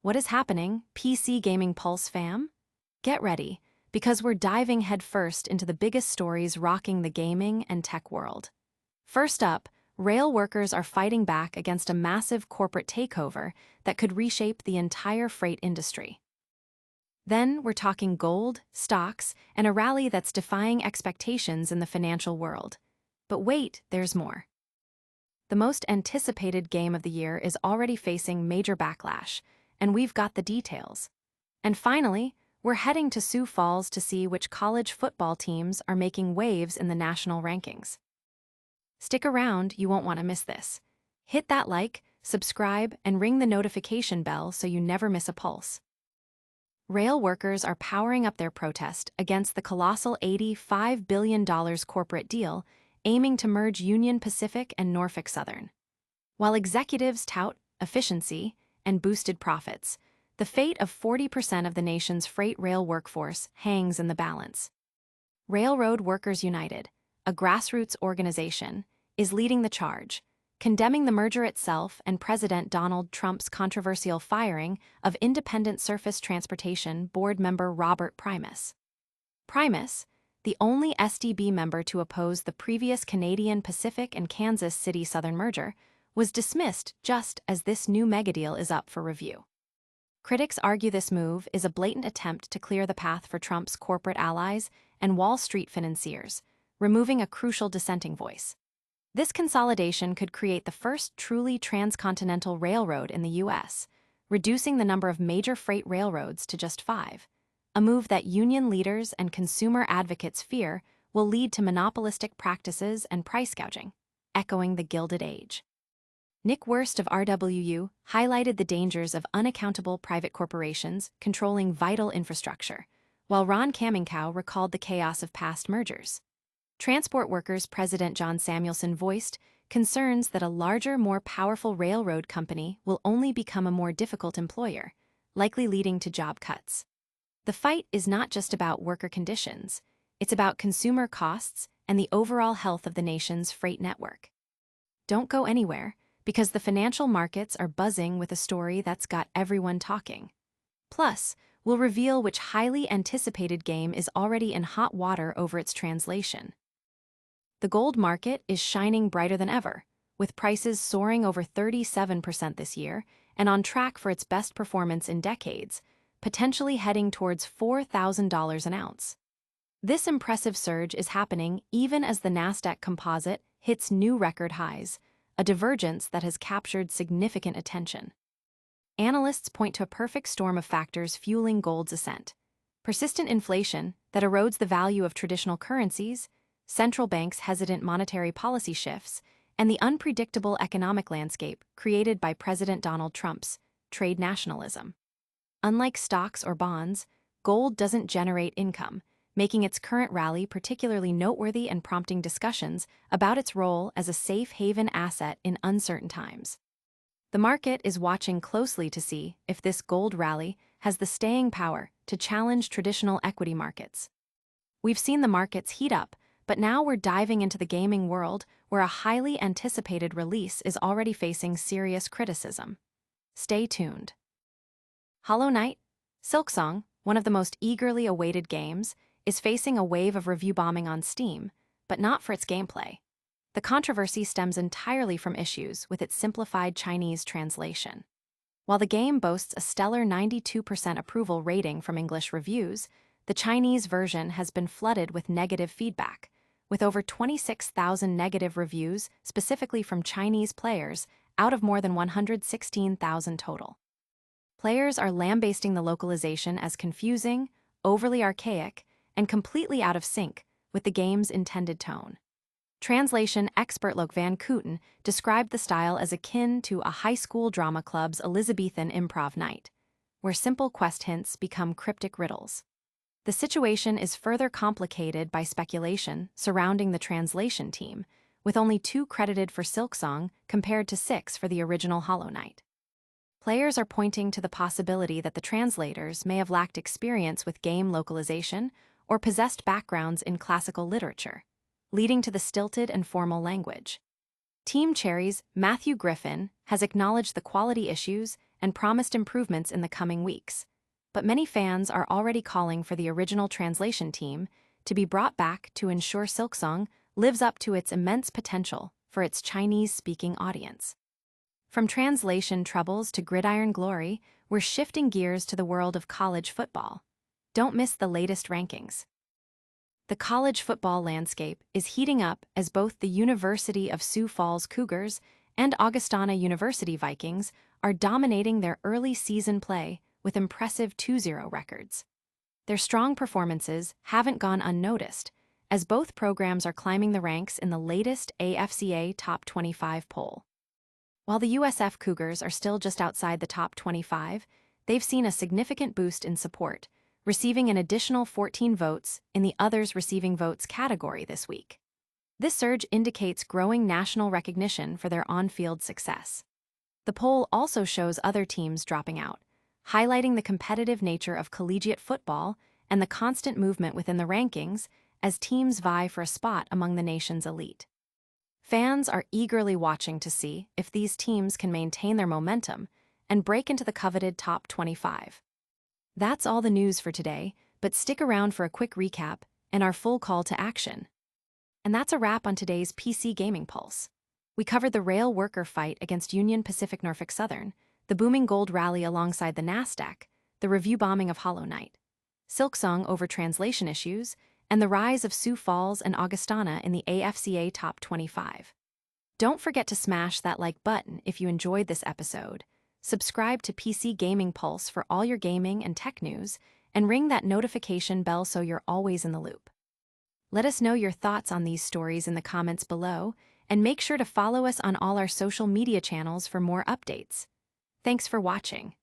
What is happening, PC Gaming Pulse fam? Get ready, because we're diving headfirst into the biggest stories rocking the gaming and tech world. First up, rail workers are fighting back against a massive corporate takeover that could reshape the entire freight industry. Then we're talking gold, stocks, and a rally that's defying expectations in the financial world. But wait, there's more. The most anticipated game of the year is already facing major backlash, and we've got the details. And finally, we're heading to Sioux Falls to see which college football teams are making waves in the national rankings. Stick around, you won't want to miss this. Hit that like, subscribe, and ring the notification bell so you never miss a pulse. Rail workers are powering up their protest against the colossal $85 billion corporate deal aiming to merge Union Pacific and Norfolk Southern. While executives tout efficiency and boosted profits, the fate of 40% of the nation's freight rail workforce hangs in the balance. Railroad Workers United, a grassroots organization, is leading the charge, condemning the merger itself and President Donald Trump's controversial firing of Independent Surface Transportation Board member Robert Primus. Primus, the only STB member to oppose the previous Canadian Pacific and Kansas City Southern merger, was dismissed just as this new megadeal is up for review. Critics argue this move is a blatant attempt to clear the path for Trump's corporate allies and Wall Street financiers, removing a crucial dissenting voice. This consolidation could create the first truly transcontinental railroad in the U.S., reducing the number of major freight railroads to just 5, a move that union leaders and consumer advocates fear will lead to monopolistic practices and price gouging, echoing the Gilded Age. Nick Wurst of RWU highlighted the dangers of unaccountable private corporations controlling vital infrastructure, while Ron Kaminkow recalled the chaos of past mergers. Transport Workers President John Samuelson voiced concerns that a larger, more powerful railroad company will only become a more difficult employer, likely leading to job cuts. The fight is not just about worker conditions, it's about consumer costs and the overall health of the nation's freight network. Don't go anywhere, because the financial markets are buzzing with a story that's got everyone talking. Plus, we'll reveal which highly anticipated game is already in hot water over its translation. The gold market is shining brighter than ever, with prices soaring over 37% this year and on track for its best performance in decades, potentially heading towards $4,000 an ounce. This impressive surge is happening even as the Nasdaq composite hits new record highs, a divergence that has captured significant attention. Analysts point to a perfect storm of factors fueling gold's ascent: persistent inflation that erodes the value of traditional currencies, central banks' hesitant monetary policy shifts, and the unpredictable economic landscape created by President Donald Trump's trade nationalism. Unlike stocks or bonds, gold doesn't generate income, making its current rally particularly noteworthy and prompting discussions about its role as a safe haven asset in uncertain times. The market is watching closely to see if this gold rally has the staying power to challenge traditional equity markets. We've seen the markets heat up, but now we're diving into the gaming world where a highly anticipated release is already facing serious criticism. Stay tuned. Hollow Knight, Silksong, one of the most eagerly awaited games, is facing a wave of review bombing on Steam, but not for its gameplay. The controversy stems entirely from issues with its Simplified Chinese translation. While the game boasts a stellar 92% approval rating from English reviews, the Chinese version has been flooded with negative feedback, with over 26,000 negative reviews specifically from Chinese players out of more than 116,000 total. Players are lambasting the localization as confusing, overly archaic, and completely out of sync with the game's intended tone. Translation expert Loke Van Kooten described the style as akin to a high school drama club's Elizabethan improv night, where simple quest hints become cryptic riddles. The situation is further complicated by speculation surrounding the translation team, with only 2 credited for Silksong compared to 6 for the original Hollow Knight. Players are pointing to the possibility that the translators may have lacked experience with game localization or possessed backgrounds in classical literature, leading to the stilted and formal language. Team Cherry's Matthew Griffin has acknowledged the quality issues and promised improvements in the coming weeks. But many fans are already calling for the original translation team to be brought back to ensure Silksong lives up to its immense potential for its Chinese-speaking audience. From translation troubles to gridiron glory, we're shifting gears to the world of college football. Don't miss the latest rankings. The college football landscape is heating up as both the University of Sioux Falls Cougars and Augustana University Vikings are dominating their early season play with impressive 2-0 records. Their strong performances haven't gone unnoticed, as both programs are climbing the ranks in the latest AFCA Top 25 poll. While the USF Cougars are still just outside the top 25, they've seen a significant boost in support, receiving an additional 14 votes in the Others Receiving Votes category this week. This surge indicates growing national recognition for their on-field success. The poll also shows other teams dropping out, highlighting the competitive nature of collegiate football and the constant movement within the rankings as teams vie for a spot among the nation's elite. Fans are eagerly watching to see if these teams can maintain their momentum and break into the coveted top 25. That's all the news for today, but stick around for a quick recap and our full call to action. And that's a wrap on today's PC Gaming Pulse. We covered the rail worker fight against Union Pacific-Norfolk Southern, the booming gold rally alongside the Nasdaq, the review bombing of Hollow Knight, Silksong over translation issues, and the rise of Sioux Falls and Augustana in the AFCA Top 25. Don't forget to smash that like button if you enjoyed this episode, subscribe to PC Gaming Pulse for all your gaming and tech news, and ring that notification bell so you're always in the loop. Let us know your thoughts on these stories in the comments below, and make sure to follow us on all our social media channels for more updates. Thanks for watching.